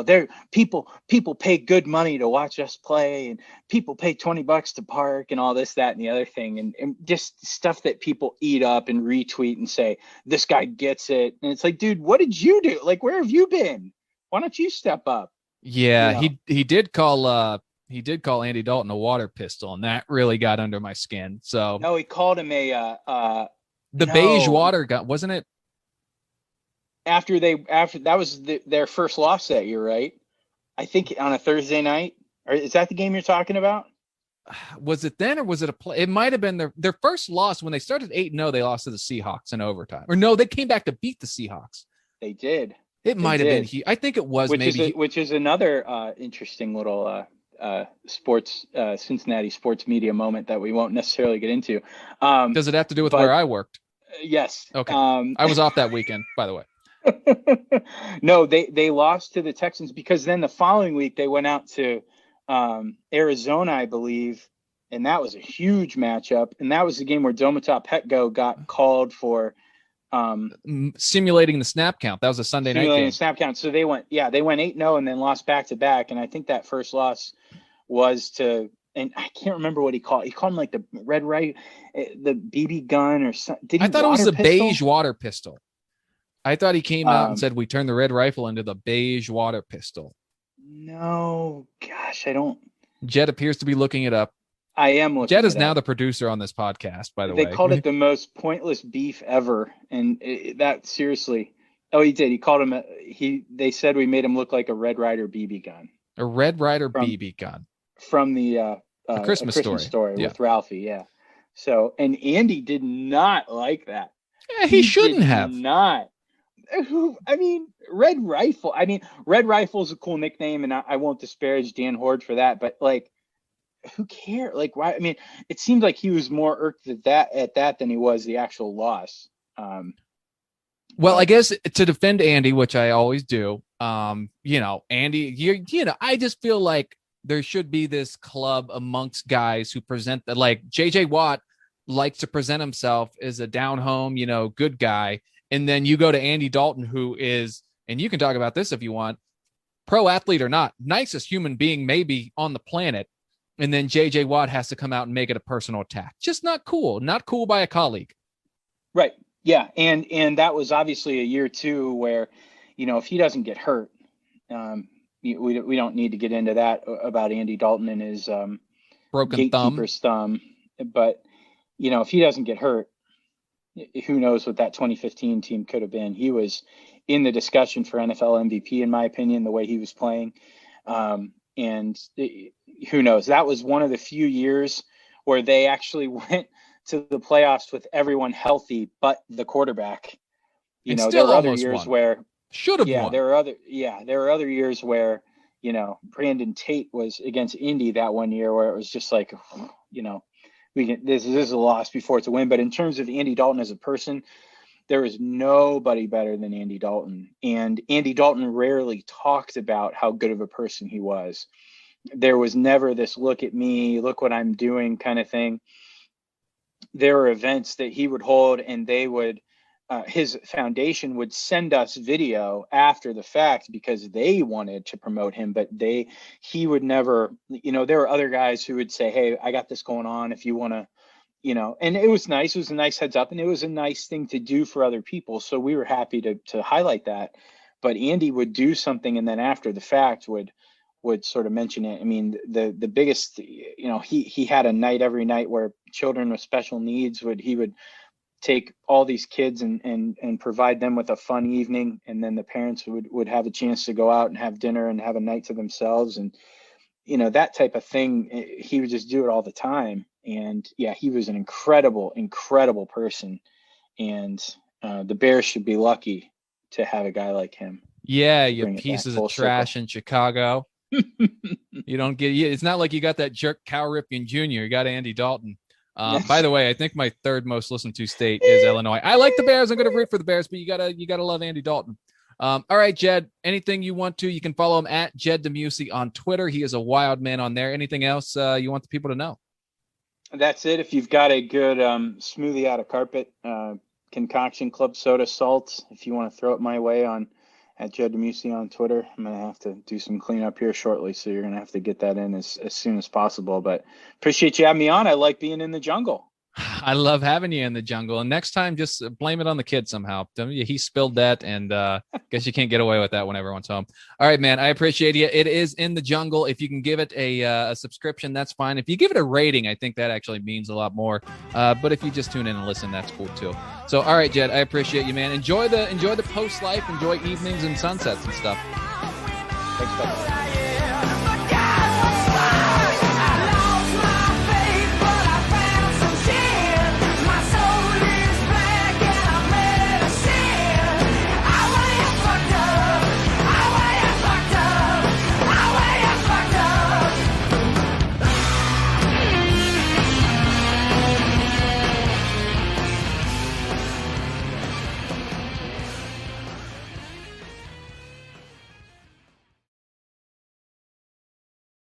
there people pay good money to watch us play, and people pay $20 to park and all this, that, and the other thing. And just stuff that people eat up and retweet and say, this guy gets it. And it's like, dude, what did you do? Like, where have you been? Why don't you step up? Yeah, he did call Andy Dalton a water pistol, and that really got under my skin. So no, he called him beige water gun, wasn't it? After that was their first loss that year, right? I think on a Thursday night. Or is that the game you're talking about? Was it then, or was it a play? It might have been their first loss when they started 8-0. They lost to the Seahawks in overtime. Or no, they came back to beat the Seahawks. They did. It might have been I think it was, which is another interesting little sports Cincinnati sports media moment that we won't necessarily get into. Does it have to do with where I worked? Yes. Okay. I was off that weekend, by the way. No, they lost to the Texans because then the following week they went out to Arizona, I believe, and that was a huge matchup. And that was the game where Domata Petco got called for simulating the snap count. That was a Sunday night game. Snap count. So they went 8-0 and then lost back to back. And I think that first loss was to, and I can't remember what he called. He called him like the red right, the BB gun or something. I thought it was the beige water pistol. I thought he came out and said, we turned the red rifle into the beige water pistol. No, gosh, I don't. Jed appears to be looking it up. I am looking. Jed is now the producer on this podcast, by the way. They called it the most pointless beef ever. And that seriously, Oh, he did. He called him they said we made him look like a Red Ryder BB gun. A Red Ryder BB gun. From the A Christmas Story with Ralphie, yeah. So, and Andy did not like that. Yeah, he shouldn't have. Not. I mean, Red Rifle. I mean, Red Rifle's a cool nickname, and I won't disparage Dan Horde for that. But like, who cares? Like, why? I mean, it seemed like he was more irked at that than he was the actual loss. Well, I guess to defend Andy, which I always do, Andy, I just feel like there should be this club amongst guys who present that, like JJ Watt likes to present himself as a down home, good guy. And then you go to Andy Dalton, who is, and you can talk about this if you want, pro athlete or not, nicest human being maybe on the planet. And then JJ Watt has to come out and make it a personal attack. Just not cool by a colleague. Right. Yeah. And that was obviously a year too, where, if he doesn't get hurt, we don't need to get into that about Andy Dalton and his broken gatekeeper's thumb. But, if he doesn't get hurt, who knows what that 2015 team could have been. He was in the discussion for NFL MVP, in my opinion, the way he was playing. And who knows? That was one of the few years where they actually went to the playoffs with everyone healthy but the quarterback. There were other years where should have won. There were other years where, Brandon Tate was against Indy that one year where it was just like, this is a loss before it's a win. But in terms of Andy Dalton as a person, there is nobody better than Andy Dalton. And Andy Dalton rarely talked about how good of a person he was. There was never this look at me, look what I'm doing kind of thing. There were events that he would hold, and they would, his foundation would send us video after the fact because they wanted to promote him, but he would never, there were other guys who would say, hey, I got this going on if you want to, and it was nice. It was a nice heads up, and it was a nice thing to do for other people. So we were happy to highlight that. But Andy would do something, and then after the fact would sort of mention it. I mean, the biggest, he had a night every night where children with special needs he would take all these kids and provide them with a fun evening. And then the parents would have a chance to go out and have dinner and have a night to themselves. And, that type of thing, he would just do it all the time. And yeah, he was an incredible, incredible person. And the Bears should be lucky to have a guy like him. Yeah. You pieces of trash in Chicago. You don't get, it's not like you got that jerk Cal Ripken Jr. You got Andy Dalton. By the way, I think my third most listened to state is Illinois. I like the Bears. I'm going to root for the Bears, but you gotta love Andy Dalton. All right, Jed, anything you want to, you can follow him at Jed DeMuesy on Twitter. He is a wild man on there. Anything else you want the people to know? That's it. If you've got a good smoothie out of carpet, concoction, club soda, salt, if you want to throw it my way at Jed DeMuesy on Twitter. I'm going to have to do some cleanup here shortly, so you're going to have to get that in as soon as possible. But appreciate you having me on. I like being in the jungle. I love having you in the jungle. And next time, just blame it on the kid somehow. He spilled that, and guess you can't get away with that when everyone's home. All right, man, I appreciate you. It is In the Jungle. If you can give it a subscription, that's fine. If you give it a rating, I think that actually means a lot more. But if you just tune in and listen, that's cool too. So, all right, Jed, I appreciate you, man. Enjoy the post life. Enjoy evenings and sunsets and stuff. Thanks, buddy.